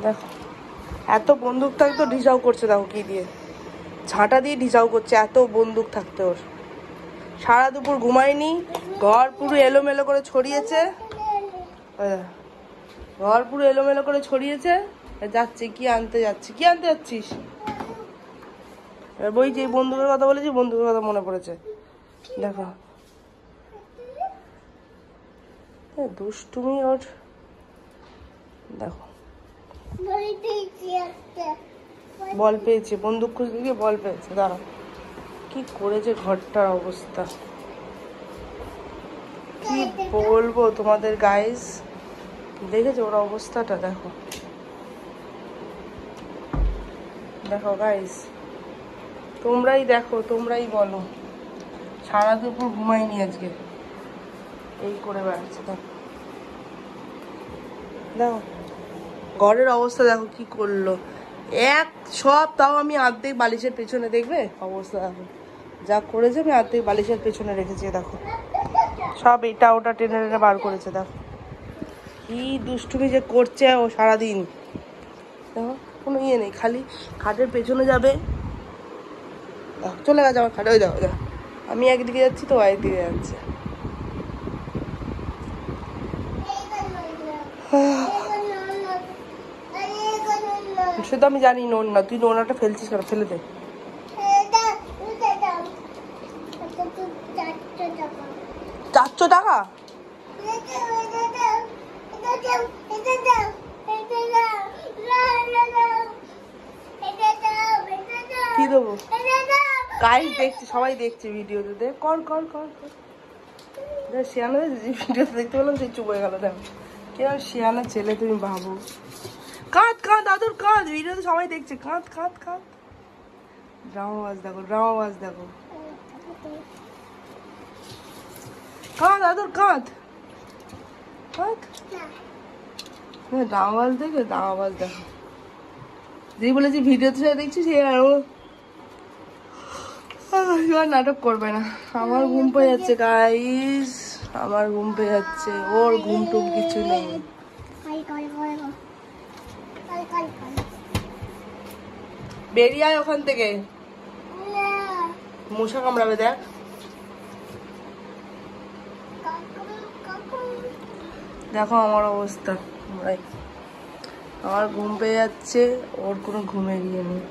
দেখো এত বন্দুক থাকতে তো ঢিসাও করছে, দেখো কি দিয়ে ঝাঁটা দিয়ে ঢিসাও করছে, এত বন্দুক থাকতে ওর। সারা দুপুর ঘুমায়নি, ঘর পুরো এলোমেলো করে ছড়িয়েছে, ঘর পুরো এলোমেলো করে ছড়িয়েছে। যাচ্ছে কি আনতে যাচ্ছি, কি আনতে যাচ্ছিস? বই যে বন্দুকের কথা বলেছি, বন্দুকের কথা মনে পড়েছে। দেখো দুষ্টুমি ওর, দেখো বল পেয়েছে, বন্দুক খুঁজতে গিয়ে বল পেয়েছে। দাঁড়াও কি করেছে ঘরটার অবস্থা, কি বলবো তোমাদের গাইস, দেখেছো ওর অবস্থাটা? দেখো দেখো গাইস, তোমরাই দেখো, তোমরাই বলো। সারা দুপুর ঘুমাইনি আজকে, এই করে বেড়াচ্ছে। দেখো দেখো ঘরের অবস্থা দেখো কি করলো, এক সব তাও আমি অর্ধেক বালিশের পেছনে, দেখবে অবস্থা দেখো যা করেছে, আমি অর্ধেক বালিশের পেছনে রেখেছি। দেখো সব এটা ওটা টেনে টেনে বার করেছে। দেখো কি দুষ্টুমি যে করছে ও সারাদিন। দেখো কোনো ইয়ে নেই, খালি খাটের পেছনে যাবে, চলে গেছে আমার খাটে, ওই দেখো দেখো আমি একদিকে যাচ্ছি তো একদিকে যাচ্ছে। সে তো আমি জানি নোন না, তুই নোনাটা ফেলছিস কেন? ফেলে দে। 400 টাকা? কি দেবো? গাইস দেখছি, সবাই দেখছে ভিডিওতে, দেখ কর কর কর কর। শিয়ানা ভিডিওতে দেখতে পেলাম, সেই চুপ হয়ে গেল। দেখো কেমন শিয়ানা ছেলে তুমি ভাবো। কাঁদ কাঁদ দাদুর কাঁদ, ভিডিওতে সবাই দেখছে, কাঁদ কাঁদ কাঁদ। ড্রামা বাজ দেখো, ড্রামা বাজ দেখো, কাঁদ দাদুর কাঁদ কাঁদ। হ্যাঁ ড্রামা বাজ দেখো, ড্রামা বাজ দেখো। যেই বলেছি ভিডিওতে সবাই দেখছি, সে আরো নাটক করবে না। আমার ঘুম পেয়ে যাচ্ছে গাইস, আমার ঘুম পেয়ে যাচ্ছে, ওর ঘুম টুম কিছু নেই। বেরিয়ে আয় ওখান থেকে, মশা কামড়াবে। দেখ দেখো আমার অবস্থা, আমার ঘুম পেয়ে যাচ্ছে, ওর কোনো ঘুমের ইয়ে নেই।